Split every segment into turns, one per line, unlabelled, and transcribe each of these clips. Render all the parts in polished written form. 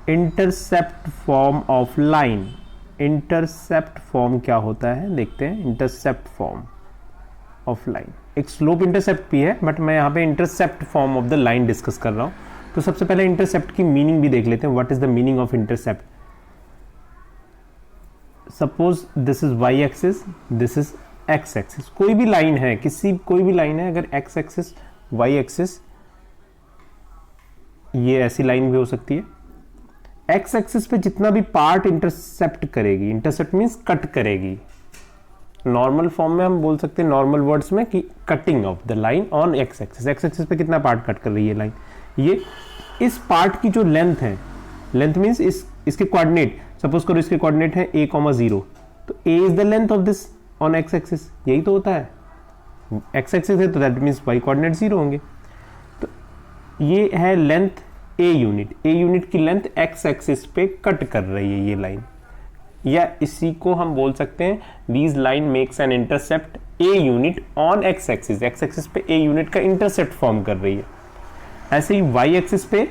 Intercept form of line. Intercept form क्या होता है देखते हैं। इंटरसेप्ट फॉर्म ऑफ लाइन, एक स्लोप इंटरसेप्ट भी है बट मैं यहाँ पे intercept form of the line discuss कर रहा हूँ। तो सबसे पहले इंटरसेप्ट की मीनिंग भी देख लेते हैं। What is the meaning of intercept? Suppose this is Y axis, this is X axis. कोई भी लाइन है, कोई भी लाइन है, अगर एक्स एक्सिस वाई एक्सिस, ये ऐसी लाइन भी हो सकती है। एक्स एक्सिस पे जितना भी पार्ट इंटरसेप्ट करेगी, इंटरसेप्ट मींस कट करेगी, नॉर्मल फॉर्म में हम बोल सकते हैं नॉर्मल वर्ड्स में कि cutting of the line on x axis. X axis पे कितना पार्ट कट कर रही है लाइन, ये इस पार्ट की जो लेंथ है, लेंथ मींस इसके कोऑर्डिनेट, सपोज करो इसके कोऑर्डिनेट है a,0, तो a is the length of this on x axis, यही तो होता है। एक्स एक्सिस है तो दैट मींस y कोऑर्डिनेट 0 होंगे। तो ये है लेंथ a यूनिट की लेंथ x एक्सिस पे कट कर रही है ये लाइन, या इसी को हम बोल सकते हैं these line makes an intercept a unit on x axis. x axis पे a यूनिट का इंटरसेप्ट फॉर्म कर रही है। ऐसे ही y एक्सिस पे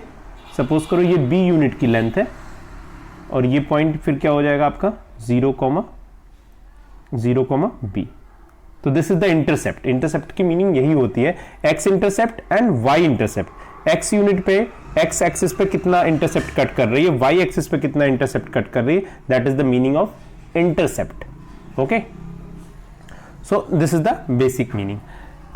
सपोज करो ये b यूनिट की लेंथ है और ये पॉइंट फिर क्या हो जाएगा आपका 0, b। तो this is the intercept. Intercept की मीनिंग यही होती है, x intercept and y intercept. x unit पे x एक्सिस पे कितना इंटरसेप्ट कट कर रही है, y एक्सिस पे कितना इंटरसेप्ट कट कर रही है, that is the meaning of intercept. Okay, so this is the basic meaning.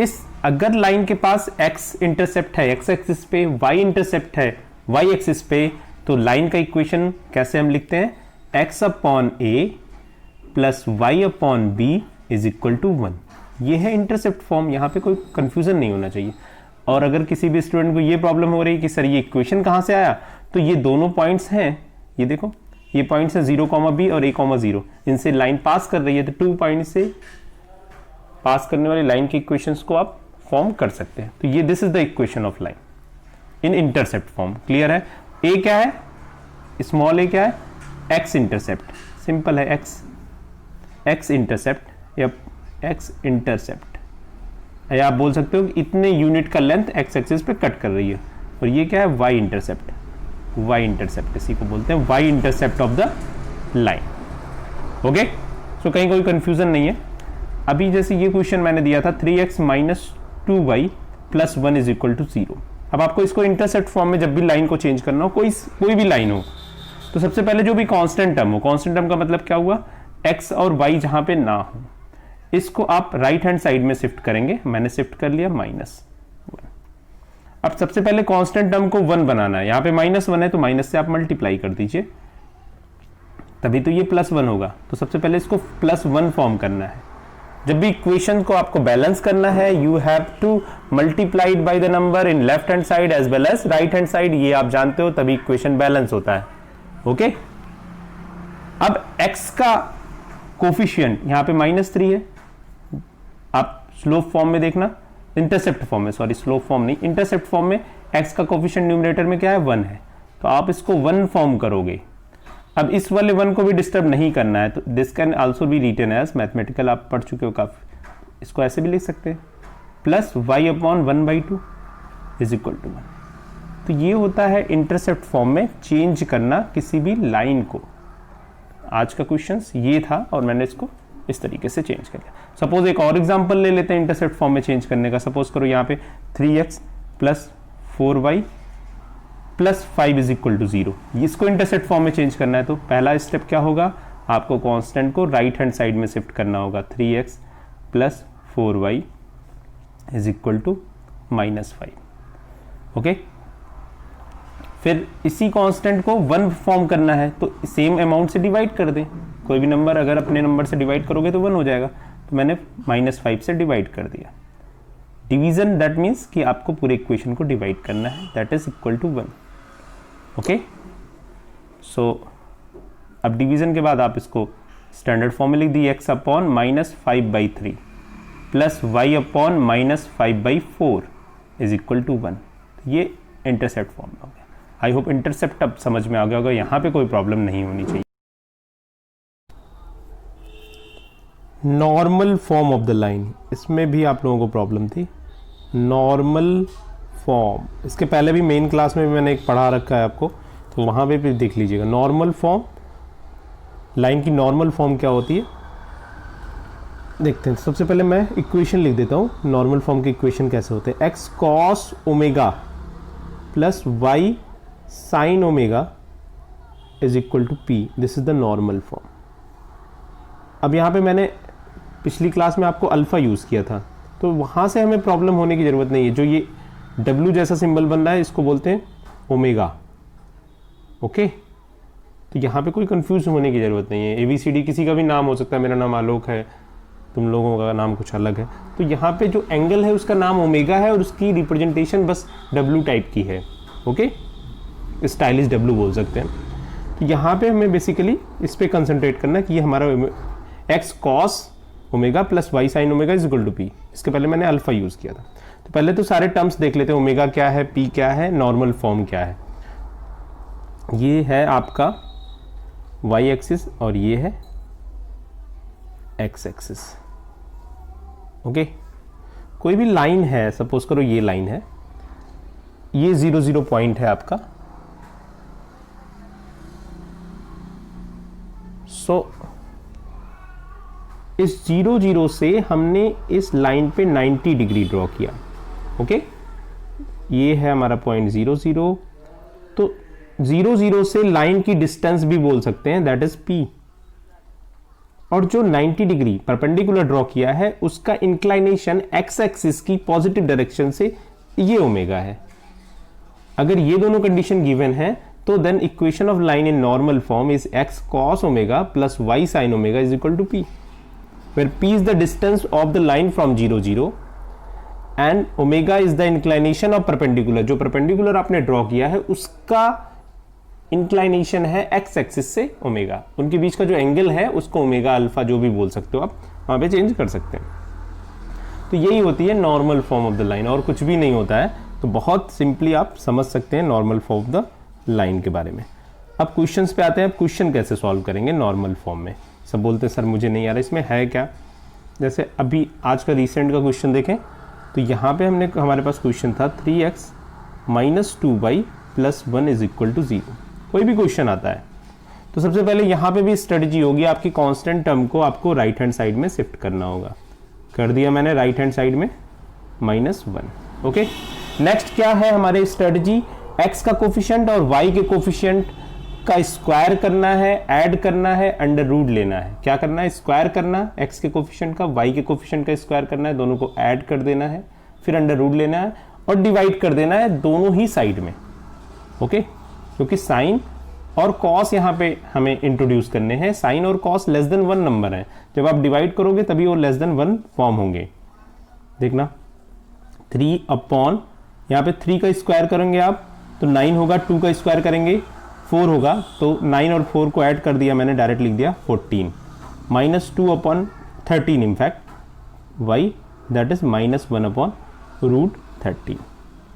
इस अगर लाइन के पास x इंटरसेप्ट है x एक्सिस पे, y इंटरसेप्ट है y एक्सिस पे, तो लाइन का इक्वेशन कैसे हम लिखते हैं? x upon a plus y upon b is equal to 1। ये है इंटरसेप्ट फॉर्म, यहाँ पे कोई कंफ्यूजन नहीं होना चाहिए। और अगर किसी भी स्टूडेंट को ये प्रॉब्लम हो रही है कि सर ये इक्वेशन कहाँ से आया, तो ये दोनों पॉइंट्स हैं, ये देखो ये पॉइंट्स है 0, b और a,0, इनसे लाइन पास कर रही है, तो 2 पॉइंट से पास करने वाली लाइन के इक्वेशंस को आप फॉर्म कर सकते हैं। तो ये this is the equation of line in intercept form. Clear है? a क्या है, स्मॉल a क्या है, x इंटरसेप्ट, सिंपल है, x इंटरसेप्ट या x इंटरसेप्ट, या आप बोल सकते हो कि इतने यूनिट का लेंथ x एक्सिस पे कट कर रही है। और ये क्या है, y इंटरसेप्ट, इसी को बोलते हैं y intercept of the line. Okay, so कहीं कोई कंफ्यूजन नहीं है। अभी जैसे ये क्वेश्चन मैंने दिया था 3x minus 2y plus 1 is equal to 0। अब आपको इसको इंटरसेप्ट फॉर्म में जब भी लाइन को चेंज करना हो, कोई भी लाइन हो, तो सबसे पहले जो भी कांस्टेंट टर्म हो, कांस्टेंट टर्म का मतलब क्या हुआ, x और y जहां पे ना हो, इसको आप राइट हैंड साइड में शिफ्ट करेंगे। मैंने शिफ्ट कर लिया -1। अब सबसे पहले कांस्टेंट टर्म को 1 बनाना है, यहाँ पे -1 है तो माइनस से आप मल्टीप्लाई कर दीजिए, तभी तो ये +1 होगा। तो सबसे पहले इसको +1 फॉर्म करना है। जब भी इक्वेशन को आपको बैलेंस करना है, you have to multiplied by the number in left hand side as well as right hand side, ये आप जानते हो, तभी इक्वेशन बैलेंस होता है। ओके, अब x का कोफिशिएंट यहाँ पे -3 है। आप स्लोप फॉर्म में देखना, इंटरसेप्ट फॉर्म में, सॉरी स्लोप फॉर्म नहीं, इंटरसेप्ट फॉर्म में x का कोफिशिएंट न्यूमरेटर में क्या है, 1 है, तो आप इसको 1 फॉर्म करोगे। अब इस वाले 1 को भी डिस्टर्ब नहीं करना है, तो this can also be written as, mathematical आप पढ़ चुके हो काफी, इसको ऐसे भी लिख सकते हैं, plus y upon 1/2 is equal to 1। तो ये होता है इंटरसेप्ट फॉर्म में चेंज करना किसी भी लाइन को। आज का क्वेश्चन ये था और मैंने इसको इस तरीके से चेंज कर लिया। सपोज एक और एग्जांपल ले लेते हैं इंटरसेप्ट फॉर्म में चेंज करने का। सपोज करो यहाँ पे 3x plus 4y plus 5 is equal to 0, इसको इंटरसेप्ट फॉर्म में चेंज करना है। तो पहला स्टेप क्या होगा, आपको कांस्टेंट को राइट हैंड साइड में शिफ्ट करना होगा, 3x plus 4y is equal to -5। Okay, फिर इसी कांस्टेंट को 1 फॉर्म करना है, तो सेम अमाउंट से डिवाइड कर दें। कोई भी नंबर अगर अपने नंबर से डिवाइड करोगे तो 1 हो जाएगा, तो मैंने -5 से डिवाइड कर दिया। डिवीजन दैट मीन्स कि आपको पूरे इक्वेशन को डिवाइड करना है, that is equal to 1। Okay, so अब डिवीजन के बाद आप इसको स्टैंडर्ड फॉर्म में लिख दी, x upon -5/3 plus y upon -5/4 is equal to 1। ये इंटरसेप्ट फॉर्म में हो गया। आई होप इंटरसेप्ट अब समझ में आ गया होगा, यहाँ पे कोई प्रॉब्लम नहीं होनी चाहिए। Normal form of the line, इसमें भी आप लोगों को प्रॉब्लम थी। नॉर्मल फॉर्म, इसके पहले भी मेन क्लास में भी मैंने एक पढ़ा रखा है आपको, तो वहाँ पे देख लीजिएगा नॉर्मल फॉर्म, लाइन की नॉर्मल फॉर्म क्या होती है देखते हैं। सबसे पहले मैं इक्वेशन लिख देता हूँ, नॉर्मल फॉर्म के इक्वेशन कैसे होते हैं। X cos omega plus Y sine omega is equal to P, this is the normal form. अब यहाँ पे मैंने पिछली क्लास में आपको अल्फा यूज़ किया था, तो वहाँ से हमें प्रॉब्लम होने की ज़रूरत नहीं है। जो ये डब्ल्यू जैसा सिंबल बन रहा है इसको बोलते हैं ओमेगा, ओके। तो यहाँ पे कोई कंफ्यूज होने की ज़रूरत नहीं है। ABCD किसी का भी नाम हो सकता है, मेरा नाम आलोक है, तुम लोगों का नाम कुछ अलग है। तो यहाँ पे जो एंगल है उसका नाम ओमेगा है और उसकी रिप्रेजेंटेशन बस डब्ल्यू टाइप की है, ओके, स्टाइलिश डब्ल्यू बोल सकते हैं। तो यहाँ पे हमें बेसिकली इस पर कंसंट्रेट करना है कि ये हमारा X cos omega plus Y sine omega is equal to P. इसके पहले मैंने अल्फा यूज़ किया था। तो पहले तो सारे टर्म्स देख लेते हैं, ओमेगा क्या है, पी क्या है, नॉर्मल फॉर्म क्या है। ये है आपका वाई एक्सिस और ये है एक्स एक्सिस, ओके। कोई भी लाइन है, सपोज करो ये लाइन है, ये 0 0 पॉइंट है आपका। सो इस 0 0 से हमने इस लाइन पे 90 डिग्री ड्रॉ किया, ओके। ये है हमारा पॉइंट 0 0। तो 0 0 से लाइन की डिस्टेंस भी बोल सकते हैं, दैट इज पी। और जो 90 डिग्री परपेंडिकुलर ड्रॉ किया है उसका इंक्लाइनेशन एक्स एक्सिस की पॉजिटिव डायरेक्शन से ये ओमेगा है। अगर ये दोनों कंडीशन गिवन है तो then equation of line in normal form is X cos omega plus Y sine omega is equal to P, where p is the distance of the line from 0 0 and omega is the inclination of perpendicular। जो perpendicular आपने draw किया है उसका inclination है x axis से omega. उनके बीच का जो एंगल है उसको ओमेगा अल्फा जो भी बोल सकते हो आप, वहाँ पे चेंज कर सकते हैं। तो यही होती है normal form of the line, और कुछ भी नहीं होता है। तो बहुत सिंपली आप समझ सकते हैं normal form of the line के बारे में। अब क्वेश्चंस पे आते हैं। अब क्वेश्चन कैसे सॉल्व करेंगे नॉर्मल फॉर्म में। सब बोलते हैं सर मुझे नहीं आ रहा, इसमें है क्या। जैसे अभी आज का रिसेंट का क्वेश्चन देखें तो यहाँ पे हमारे पास क्वेश्चन था 3x minus 2y plus 1 is equal to 0। कोई भी क्वेश्चन आता है तो सबसे पहले यहाँ पे भी स्ट्रेटजी होगी, आपकी कांस्टेंट टर्म को आपको राइट हैंड साइड में शिफ्ट करना होगा। कर दिया मैंने राइट हैंड साइड में -1, ओके। नेक्स्ट क्या है हमारे स्ट्रेटजी, x का कोफिशिएंट और y के कोफिशिएंट का स्क्वायर करना है, ऐड करना है, अंडर रूट लेना है। क्या करना है, स्क्वायर करना x के कोफिशिएंट का, y के कोफिशिएंट का स्क्वायर करना है, दोनों को ऐड कर देना है, फिर अंडर रूट लेना है और डिवाइड कर देना है दोनों ही साइड में, ओके। क्योंकि साइन और कॉस यहाँ पे हमें इंट्रोड्यूस करने हैं। साइन और कॉस लेस देन 1 नंबर है, जब आप डिवाइड करोगे तभी वो लेस देन 1 फॉर्म होंगे। देखना 3 अपॉन, यहाँ पे 3 का स्क्वायर करेंगे आप तो 9 होगा, 2 का स्क्वायर करेंगे 4 होगा, तो 9 और 4 को ऐड कर दिया मैंने, डायरेक्ट लिख दिया 14 minus 2 upon 13 in fact Y that is -1 upon root 13,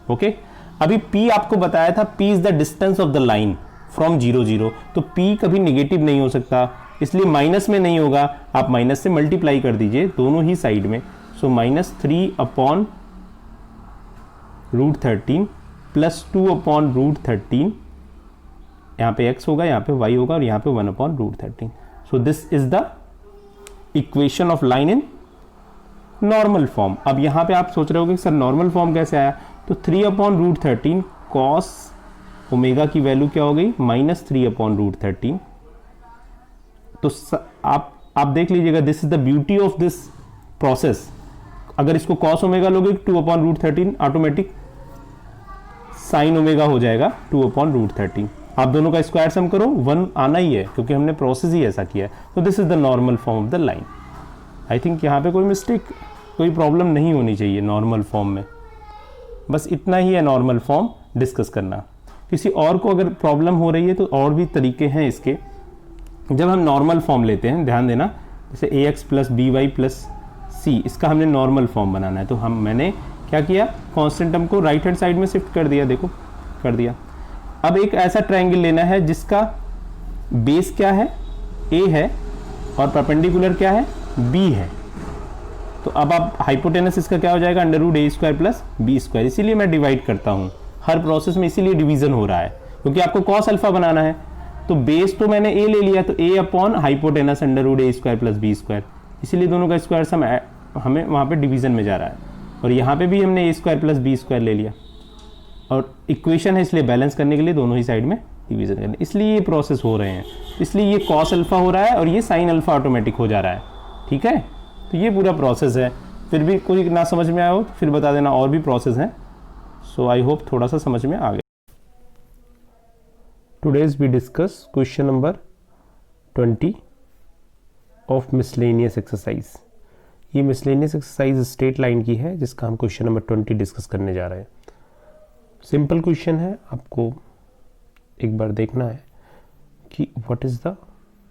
okay. अभी p आपको बताया था p is the distance of the line from 0 0, तो p कभी नेगेटिव नहीं हो सकता, इसलिए माइनस में नहीं होगा। आप माइनस से मल्टीप्लाई कर दीजिए दोनों ही साइड में। So -3 upon root 13 plus 2 upon root 13, यहाँ पे x होगा, यहाँ पे y होगा और यहाँ पे 1 upon root 13। So this is the equation of line in normal form. अब यहाँ पे आप सोच रहे होगे सर नॉर्मल फॉर्म कैसे आया, तो 3 अपॉन रूट 13 कॉस ओमेगा की वैल्यू क्या हो गई, -3 अपॉन रूट 13। तो आप देख लीजिएगा, this is the beauty of this process. अगर इसको कॉस ओमेगा लोगे 2 upon root 13, automatic sine omega हो जाएगा 2 अपॉन रूट 13। आप दोनों का स्क्वायर सम करो, 1 आना ही है क्योंकि हमने प्रोसेस ही ऐसा किया है। तो this is the normal form of the line. I think यहाँ पे कोई मिस्टेक, कोई प्रॉब्लम नहीं होनी चाहिए नॉर्मल फॉर्म में। बस इतना ही है नॉर्मल फॉर्म डिस्कस करना। किसी और को अगर प्रॉब्लम हो रही है तो और भी तरीके हैं इसके। जब हम नॉर्मल फॉर्म लेते हैं, ध्यान देना, जैसे ax plus by plus c, इसका हमने नॉर्मल फॉर्म बनाना है, तो मैंने क्या किया, कांस्टेंट टर्म को राइट हैंड साइड में शिफ्ट कर दिया, देखो कर दिया। अब एक ऐसा ट्रायंगल लेना है जिसका बेस क्या है, a है, और परपेंडिकुलर क्या है, b है। तो अब आप हाइपोटेनस इसका क्या हो जाएगा, √a² प्लस b²। इसीलिए मैं डिवाइड करता हूँ हर प्रोसेस में, इसीलिए डिवीजन हो रहा है, क्योंकि आपको कॉस अल्फा बनाना है। तो बेस तो मैंने ए ले लिया, तो ए upon hypotenuse under root a square plus B square, इसीलिए दोनों का स्क्वायर सम हमें वहाँ पे डिवीजन में जा रहा है। और यहाँ पे भी हमने ए स्क्वायर प्लस बी स्क्वायर ले लिया, और इक्वेशन है इसलिए बैलेंस करने के लिए दोनों ही साइड में डिवीजन करने, इसलिए ये प्रोसेस हो रहे हैं। इसलिए ये कॉस अल्फा हो रहा है और ये साइन अल्फा ऑटोमेटिक हो जा रहा है। ठीक है, तो ये पूरा प्रोसेस है। फिर भी कोई ना समझ में आया हो तो फिर बता देना, और भी प्रोसेस हैं। सो आई होप थोड़ा सा समझ में आ गया। Today's we discuss question number 20 of miscellaneous exercise. ये मिसलेनियस एक्सरसाइज स्ट्रेट लाइन की है, जिसका हम क्वेश्चन नंबर 20 डिस्कस करने जा रहे हैं। सिंपल क्वेश्चन है, आपको एक बार देखना है कि what is the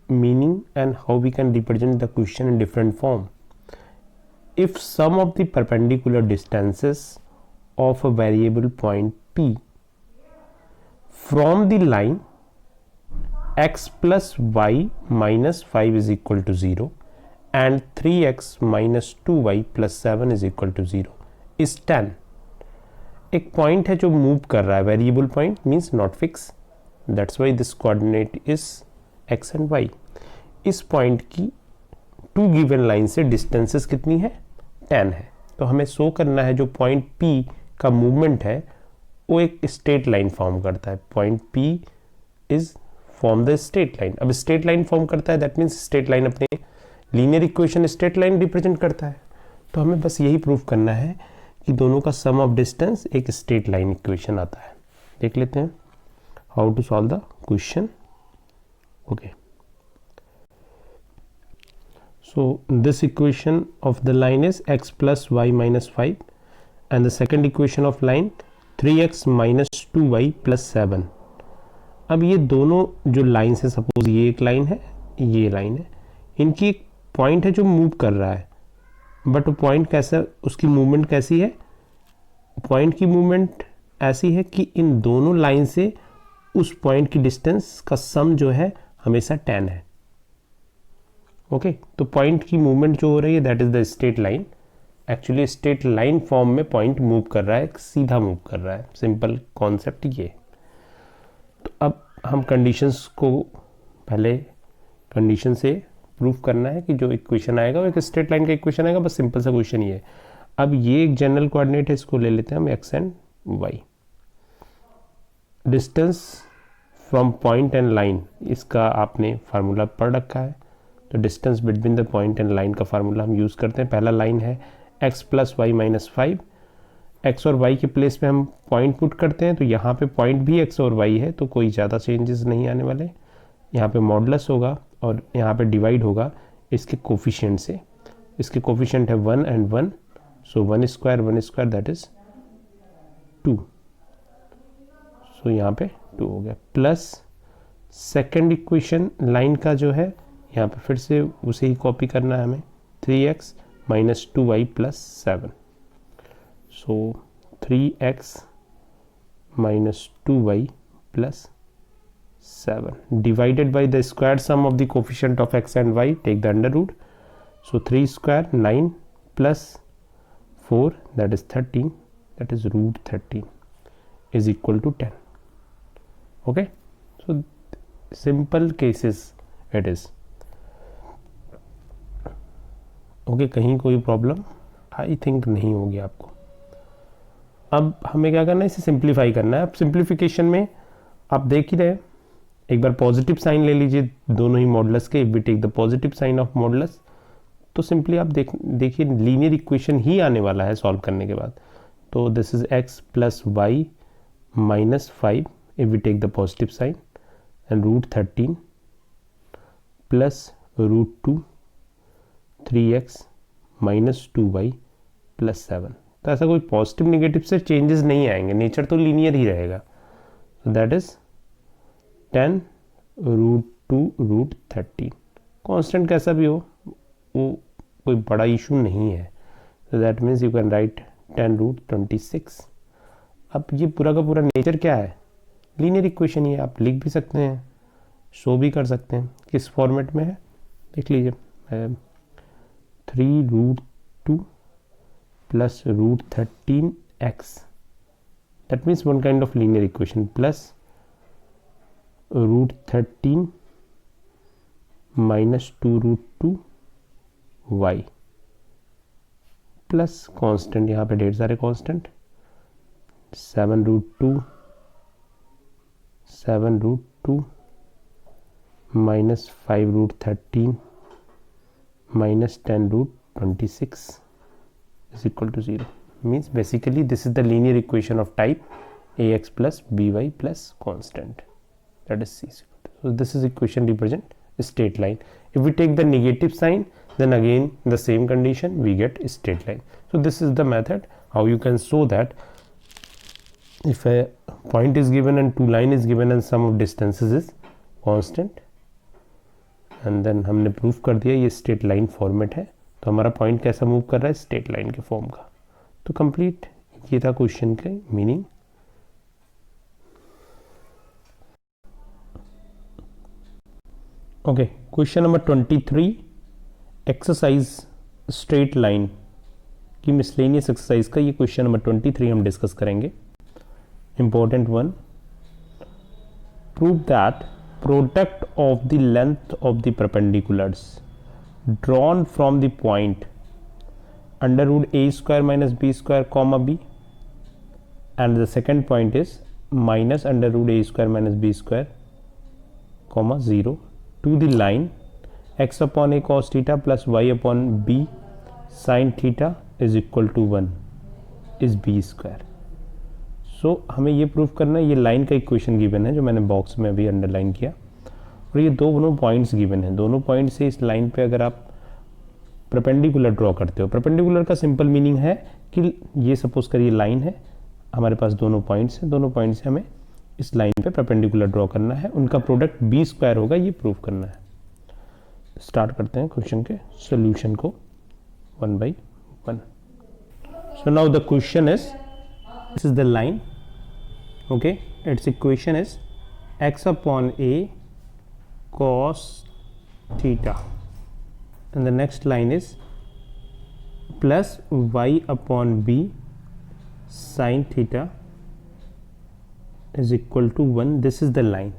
meaning and how we can represent the question in different form. If sum of the perpendicular distances of a variable point P from the line x plus y minus 5 is equal to 0 and 3x minus 2y plus 7 is equal to 0 is 10। एक point है जो move कर रहा है, variable point means not fix, that's why this coordinate is x and y। इस point की to given line से distances कितनी है, 10 है। तो हमें शो करना है जो पॉइंट P का मूवमेंट है वो एक स्ट्रेट लाइन फॉर्म करता है। Point P is form the straight line. अब स्ट्रेट लाइन फॉर्म करता है, दैट मीन्स स्ट्रेट लाइन अपने linear equation straight line represent करता है। तो हमें बस यही प्रूव करना है कि दोनों का सम ऑफ डिस्टेंस एक स्ट्रेट लाइन इक्वेशन आता है। देख लेते हैं how to solve the question. Okay, so this equation of the line is x plus y minus 5 and the second equation of line 3x minus 2y plus 7। अब ये दोनों जो लाइन्स है, सपोज ये एक लाइन है, ये लाइन है, इनकी एक पॉइंट है जो मूव कर रहा है, बट वो पॉइंट कैसा, उसकी मूवमेंट कैसी है, पॉइंट की मूवमेंट ऐसी है कि इन दोनों लाइन से उस पॉइंट की डिस्टेंस का सम जो है हमेशा 10 है। ओके, तो पॉइंट की मूवमेंट जो हो रही है that is the straight line. Actually straight line form में पॉइंट मूव कर रहा है, सीधा मूव कर रहा है। सिंपल कॉन्सेप्ट ये। तो अब हम कंडीशंस को, पहले कंडीशन से प्रूव करना है कि जो इक्वेशन आएगा वो एक स्ट्रेट लाइन का इक्वेशन आएगा। बस सिंपल सा क्वेश्चन ये है। अब ये एक जनरल कोऑर्डिनेट है, इसको ले लेते हैं हम x and y। Distance from point and line, इसका आपने फार्मूला पढ़ रखा है। तो distance between the point and line का फार्मूला हम यूज़ करते हैं। पहला लाइन है x plus y minus 5। x और y के प्लेस पे हम पॉइंट पुट करते हैं, तो यहाँ पे पॉइंट भी x और y है, तो कोई ज़्यादा चेंजेस नहीं आने वाले। यहाँ पे मॉडुलस होगा और यहाँ पे डिवाइड होगा इसके कोफिशिएंट से। इसके कोफिशिएंट है 1 and 1, so 1 square that is 2। सो यहाँ पे 2 हो गया, प्लस सेकेंड इक्वेशन लाइन का जो है यहाँ पे फिर से उसे ही कॉपी करना है हमें, 3x minus 2y plus 7। So 3x minus 2y plus 7 divided by the square sum of the coefficient of x and y, take the under root। So 3 square 9 plus 4 that is 13, that is root 13 is equal to 10। Okay, so simple cases it is। Okay, कहीं कोई problem I think नहीं होगी आपको। अब हमें क्या करना है, इसे सिंप्लीफाई करना है। अब सिंप्लीफिकेशन में आप देख ही रहे, एक बार पॉजिटिव साइन ले लीजिए दोनों ही मॉडुलस के। If we take the positive sign of modulus, तो सिंपली आप देखिए लीनियर इक्वेशन ही आने वाला है सॉल्व करने के बाद। तो this is x plus y minus 5 if we take the positive sign and root 13 plus root 2 3x minus 2y plus 7। तो ऐसा कोई पॉजिटिव नेगेटिव से चेंजेस नहीं आएंगे, नेचर तो लीनियर ही रहेगा। so that is 10 root 2 root 13। Constant कैसा भी हो वो कोई बड़ा इशू नहीं है। so that means you can write 10 root 26। अब ये पूरा का पूरा नेचर क्या है, लीनियर इक्वेशन ही है। आप लिख भी सकते हैं, शो भी कर सकते हैं। किस फॉर्मेट में है देख लीजिए, 3 root 2 plus root 13x, that means one kind of linear equation, plus √13 minus 2√2 y plus constant, यहाँ पे ढेर सारे constant, 7√2 minus 5√13 minus 10√26 is equal to 0. Means basically this is the linear equation of type ax plus by plus constant, that is c. So this is equation represent straight line. If we take the negative sign, then again the same condition we get straight line. So this is the method how you can show that if a point is given and two line is given and sum of distances is constant, and then हमने proof कर दिया ये straight line format है, तो हमारा point कैसा move कर रहा है, स्ट्रेट लाइन के फॉर्म का. तो कंप्लीट ये था क्वेश्चन के meaning. Okay, question number 23, exercise straight line की मिसलेनियस एक्सरसाइज का ये क्वेश्चन नंबर 23 हम डिस्कस करेंगे. Important one, prove that product of the length of the perpendiculars drawn from the point under root a square minus b square comma b, and the second point is minus under root a square minus b square comma 0 to the line x upon a cos theta plus y upon b sin theta is equal to 1 is b square. सो हमें ये proof करना है, ये line का equation given है जो मैंने box में अभी अंडरलाइन किया, और ये दोनों पॉइंट्स गिवन हैं. दोनों पॉइंट से इस लाइन पे अगर आप परपेंडिकुलर ड्रॉ करते हो, परपेंडिकुलर का सिंपल मीनिंग है कि ये सपोज करिए लाइन है, हमारे पास दोनों पॉइंट्स हैं, दोनों पॉइंट से हमें इस लाइन पे परपेंडिकुलर ड्रॉ करना है, उनका प्रोडक्ट बी स्क्वायर होगा, ये प्रूफ करना है. स्टार्ट करते हैं क्वेश्चन के सोल्यूशन को 1 by 1. So now the question is, this is the line, okay, its equation is x upon a cos theta, and the next line is plus y upon b sin theta is equal to 1. this is the line,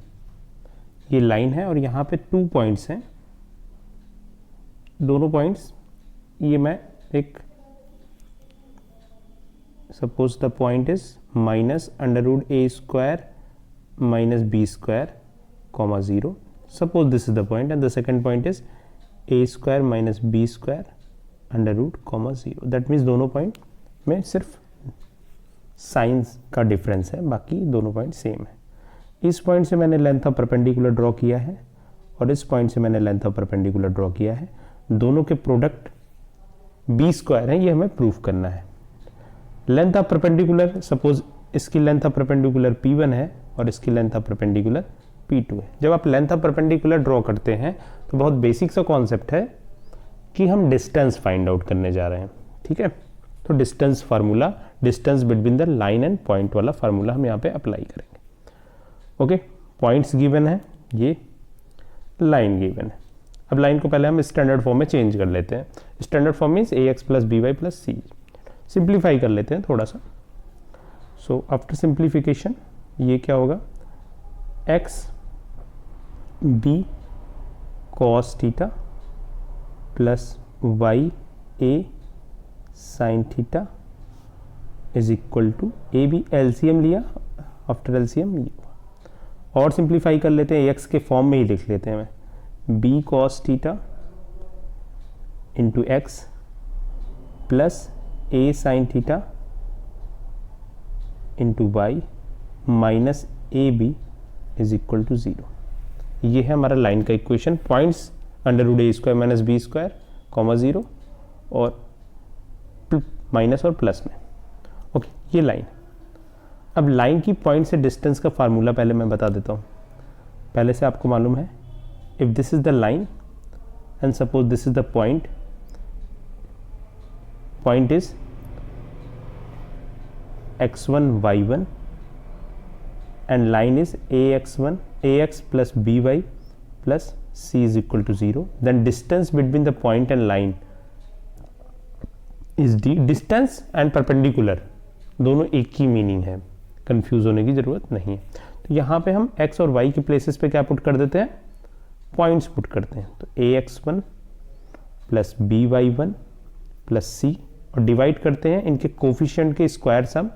ये line है और यहाँ पे 2 points हैं, दोनों points ये मैं एक suppose the point is minus under root a square minus b square comma 0. Suppose this is the point and the second point is a square minus b square under root comma 0. That means दोनों point में सिर्फ science का difference है, बाकी दोनों point same है. इस point से मैंने लेंथ ऑफ परपेंडिकुलर ड्रॉ किया है और इस पॉइंट से मैंने लेंथ ऑफ परपेंडिकुलर ड्रॉ किया है. दोनों के प्रोडक्ट बी स्क्वायर है, ये हमें प्रूफ करना है. लेंथ ऑफ परपेंडिकुलर, सपोज इसकी लेंथ ऑफ परपेंडिकुलर P1 है और इसकी लेंथ ऑफ परपेंडिकुलर P2 है. जब आप लेंथ ऑफ परपेंडिकुलर ड्रॉ करते हैं तो बहुत बेसिक सा कॉन्सेप्ट है कि हम डिस्टेंस फाइंड आउट करने जा रहे हैं, ठीक है. तो distance formula, distance between the line and point वाला फार्मूला हम यहाँ पे अप्लाई करेंगे. ओके, पॉइंट्स गिवन है, ये लाइन गिवन है. अब लाइन को पहले हम स्टैंडर्ड फॉर्म में चेंज कर लेते हैं. Standard form means ax plus b y plus c. Simplify कर लेते हैं थोड़ा सा. सो आफ्टर सिंप्लीफिकेशन ये क्या होगा, x b cos theta plus y a sine theta is equal to, a b LCM लिया, आफ्टर एलसीएम ये हुआ. और सिंप्लीफाई कर लेते हैं, एक्स के फॉर्म में ही लिख लेते हैं हमें, b cos theta into x plus a sine theta into y minus a b is equal to 0. ये है हमारा लाइन का equation. Points under root a square minus b square comma 0 और माइनस और प्लस में. ओके, ये line. अब line की पॉइंट से डिस्टेंस का फार्मूला पहले मैं बता देता हूँ. पहले से आपको मालूम है, if this is the line and suppose this is the point, point is x1 y1 and line is ax plus by plus c is equal to 0. Then distance between the point and line is d. Distance and perpendicular दोनों एक ही meaning है, confuse होने की जरूरत नहीं है. तो यहाँ पे हम x और y के प्लेसेस पे क्या पुट कर देते हैं, पॉइंट्स पुट करते हैं। तो ax1 plus by1 plus c, और डिवाइड करते हैं इनके कोफिशिएंट के square sum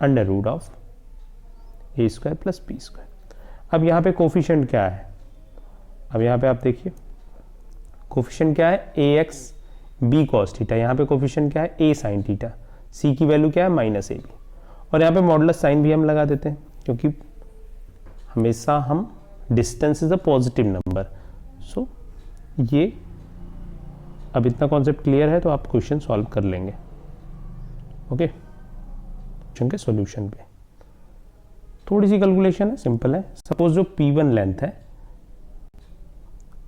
under root of a square plus b square. अब यहाँ पे कोफिशिएंट क्या है, अब यहाँ पे आप देखिए कोफिशिएंट क्या है, ax b cos थीटा, यहाँ पे कोफिशिएंट क्या है, a sin थीटा, c की वैल्यू क्या है माइनस ab, और यहाँ पे मॉडुलस साइन भी हम लगा देते हैं क्योंकि हमेशा हम distance is a positive number. So ये अब इतना कॉन्सेप्ट क्लियर है तो आप क्वेश्चन सॉल्व कर लेंगे। ओके, क्वेश्चन के सॉल्यूशन पे थोड़ी सी कैलकुलेशन है, सिंपल है। सपोज जो P1 लेंथ है,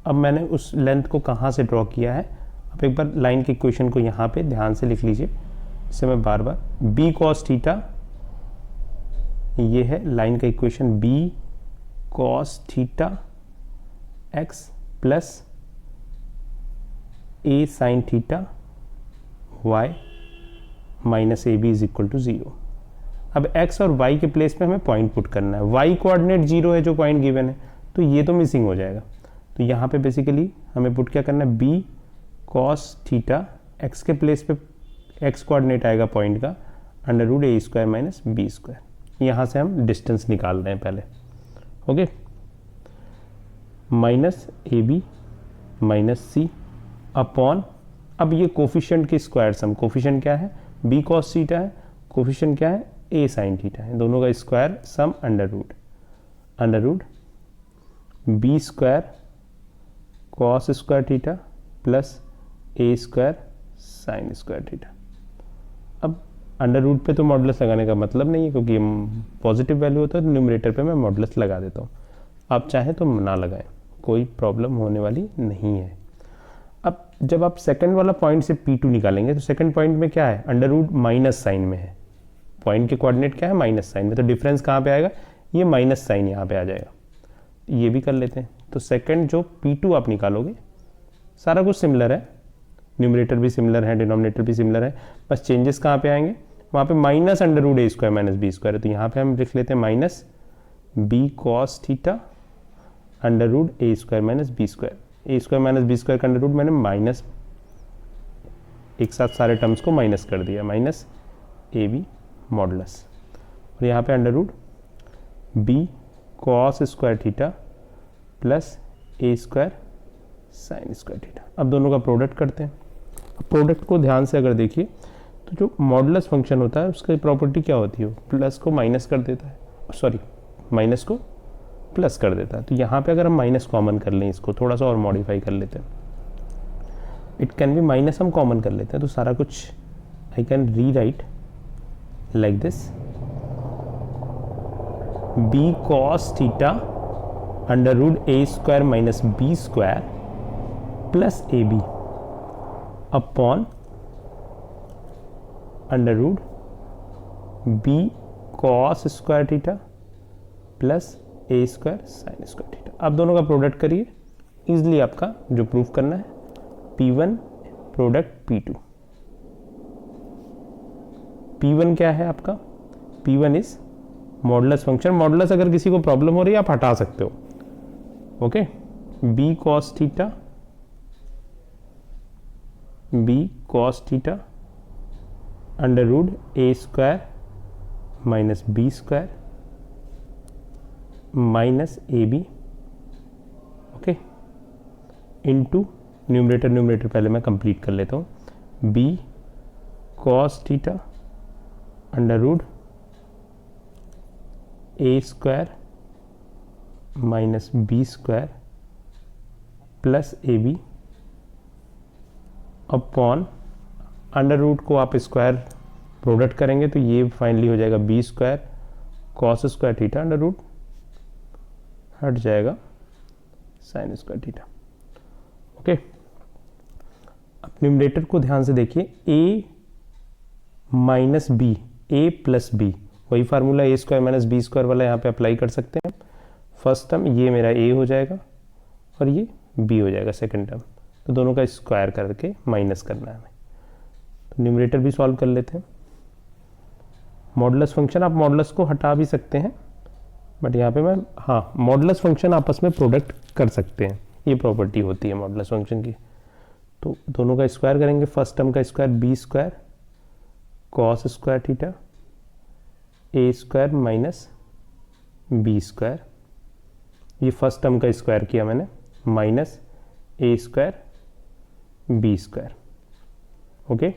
अब मैंने उस लेंथ को कहाँ से ड्रॉ किया है, अब एक बार लाइन के इक्वेशन को यहाँ पे ध्यान से लिख लीजिए, इससे मैं बार बार b cos थीटा, ये है लाइन का equation b cos theta x plus a sin theta y minus a b is equal to 0। अब x और y के प्लेस पे हमें पॉइंट पुट करना है, y कोऑर्डिनेट 0 है जो पॉइंट गिवन है, तो ये तो मिसिंग हो जाएगा। तो यहाँ पे बेसिकली हमें पुट क्या करना है, b cos थीटा, x के प्लेस पे x कोऑर्डिनेट आएगा पॉइंट का under root a square minus b square. यहाँ से हम डिस्टेंस निकाल रहे हैं पहले। Okay, minus a b minus c upon, अब ये कोफिशिएंट की स्क्वायर सम, कोफिशिएंट क्या है, b cos थीटा है, कोफिशिएंट क्या है, a sin थीटा है, दोनों का square sum under root b square cos square theta plus a square sin square theta. अब अंडर रूट पे तो मॉडुलस लगाने का मतलब नहीं है क्योंकि पॉजिटिव वैल्यू होता है, तो न्यूमरेटर पे मैं मॉडुलस लगा देता हूँ। आप चाहें तो ना लगाएं, कोई प्रॉब्लम होने वाली नहीं है। अब जब आप सेकंड वाला पॉइंट से P2 निकालेंगे तो सेकंड पॉइंट में क्या है, अंडर रूट माइनस साइन में है, पॉइंट के कोऑर्डिनेट क्या है, माइनस साइन में, तो डिफरेंस कहाँ पे आएगा, ये माइनस साइन यहाँ पे आ जाएगा। ये भी कर लेते हैं। तो सेकंड जो P2 आप निकालोगे, सारा कुछ सिमिलर है, न्यूमरेटर भी सिमिलर है, डिनोमिनेटर भी सिमिलर है, बस चेंजेस कहाँ पे आएंगे, वहाँ पे minus under root a square minus b square है, तो यहाँ पे हम लिख लेते हैं minus b cos theta under root a square minus b square. A square minus b square का अंडर रूट मैंने माइनस, एक साथ सारे टर्म्स को माइनस कर दिया, माइनस ए बी मॉडुलस, और यहाँ पे under root b cos square theta plus a square sine square theta. अब दोनों का प्रोडक्ट करते हैं। प्रोडक्ट को ध्यान से अगर देखिए तो जो मॉडुलस फंक्शन होता है उसकी प्रॉपर्टी क्या होती है, प्लस को माइनस कर देता है, सॉरी माइनस को प्लस कर देता है। तो यहाँ पे अगर हम माइनस कॉमन कर लें, इसको थोड़ा सा और मॉडिफाई कर लेते हैं, इट कैन बी माइनस, हम कॉमन कर लेते हैं तो सारा कुछ I can rewrite like this, b cos theta under root a square minus b square plus a b upon under root b cos square theta plus a square sine square theta. आप दोनों का product करिए, easily आपका जो proof करना है P1 product P2। P1 क्या है आपका, P1 is modulus function, modulus अगर किसी को प्रॉब्लम हो रही है आप हटा सकते हो। Okay, b cos theta under root a square minus b square minus a b, okay, into numerator पहले मैं कंप्लीट कर लेता हूँ, b cos theta under root a square minus b square plus a b upon under root को आप square product करेंगे तो ये फाइनली हो जाएगा b square cos square theta under root हट जाएगा साइन स्क्वायर थीटा। ओके, अब न्यूमरेटर को ध्यान से देखिए, a minus b, a plus b, वही formula a square minus b square वाला यहाँ पे अप्लाई कर सकते हैं। फर्स्ट टर्म ये मेरा a हो जाएगा और ये b हो जाएगा सेकंड टर्म, तो दोनों का स्क्वायर करके माइनस करना है हमें। तो न्यूमरेटर भी सॉल्व कर लेते हैं। मॉडुलस फंक्शन, आप मॉडुलस को हटा भी सकते हैं, बट यहाँ पे मैं हाँ मॉडुलस फंक्शन आपस में प्रोडक्ट कर सकते हैं, ये प्रॉपर्टी होती है मॉडुलस फंक्शन की। तो दोनों का स्क्वायर करेंगे, फर्स्ट टर्म का square b square cos square theta a square minus b square, ये फर्स्ट टर्म का स्क्वायर किया मैंने, minus a square b square. Okay,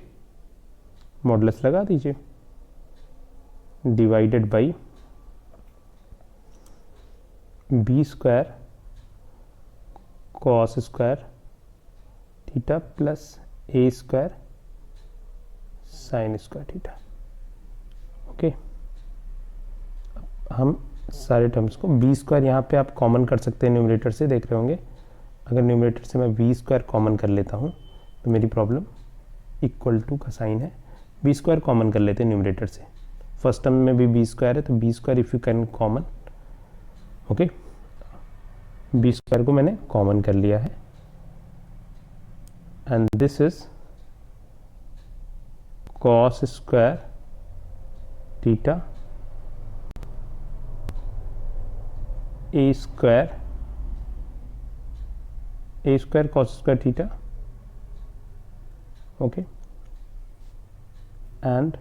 modulus लगा दीजिए, divided by b square cos square theta plus a square sine square theta. Okay, हम सारे terms को B square यहाँ पे आप कॉमन कर सकते हैं, न्यूमरेटर से देख रहे होंगे। अगर न्यूमरेटर से मैं बी स्क्वायर कॉमन कर लेता हूँ तो मेरी प्रॉब्लम इक्वल टू का साइन है, बी स्क्वायर कॉमन कर लेते हैं न्यूमरेटर से। फर्स्ट टर्म में भी बी स्क्वायर है तो b square if you can common. Okay, b square को मैंने कॉमन कर लिया है and this is cos square theta a square cos square theta. Okay, and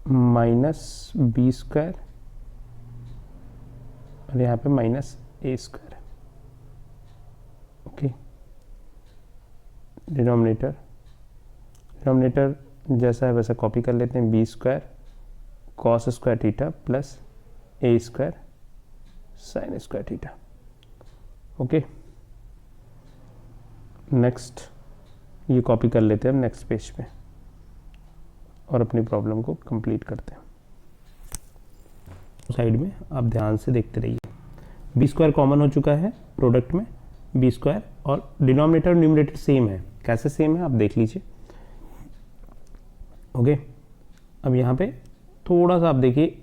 minus b square और यहाँ पे minus a square. Okay, denominator जैसा है वैसा कॉपी कर लेते हैं, b square cos square theta plus a square sine square theta. Okay, next ये कॉपी कर लेते हैं हम नेक्स्ट पेज पे और अपनी प्रॉब्लम को कंप्लीट करते हैं। साइड में आप ध्यान से देखते रहिए, बी स्क्वायर कॉमन हो चुका है प्रोडक्ट में, बी स्क्वायर और डिनोमिनेटर और न्यूमरेटर सेम है। कैसे सेम है आप देख लीजिए। ओके, अब यहाँ पे थोड़ा सा आप देखिए,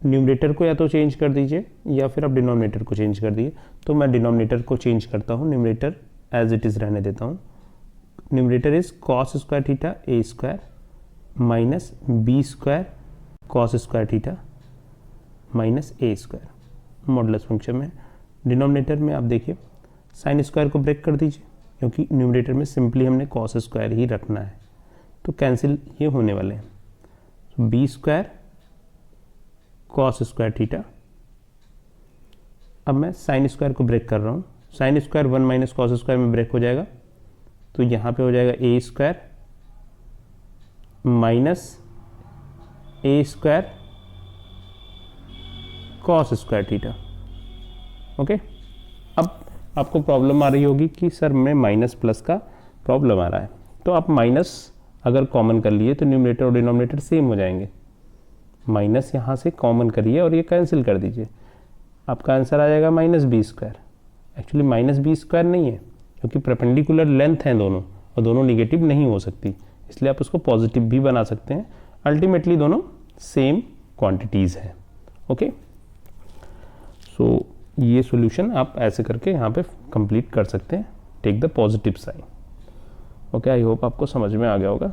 न्यूमरेटर को या तो चेंज कर दीजिए या फिर आप डिनोमिनेटर को चेंज कर दीजिए। तो मैं डिनोमिनेटर को चेंज करता हूँ, न्यूमरेटर एज इट इज़ रहने देता हूँ। Numerator is cos square theta a square minus b square cos square theta minus a square modulus function में। डिनोमिनेटर में आप देखिए साइन स्क्वायर को ब्रेक कर दीजिए क्योंकि न्यूमरेटर में सिंपली हमने कॉस स्क्वायर ही रखना है, तो कैंसिल ये होने वाले हैं। तो b square cos square theta, अब मैं साइन स्क्वायर को ब्रेक कर रहा हूँ, sine square 1 minus cos square में ब्रेक हो जाएगा, तो यहाँ पे हो जाएगा a square minus a square cos square theta. Okay, अब आपको प्रॉब्लम आ रही होगी कि सर में माइनस प्लस का प्रॉब्लम आ रहा है, तो आप माइनस अगर कॉमन कर लिए तो न्यूमरेटर और डिनोमिनेटर सेम हो जाएंगे। माइनस यहाँ से कॉमन करिए और ये कैंसिल कर दीजिए, आपका आंसर आ जाएगा minus b square. Actually minus b square नहीं है क्योंकि परपेंडिकुलर लेंथ हैं दोनों और दोनों निगेटिव नहीं हो सकती, इसलिए आप उसको पॉजिटिव भी बना सकते हैं। अल्टीमेटली दोनों सेम क्वांटिटीज़ हैं। ओके, सो ये सॉल्यूशन आप ऐसे करके यहाँ पे कंप्लीट कर सकते हैं। Take the positive sign. Okay, I hope आपको समझ में आ गया होगा।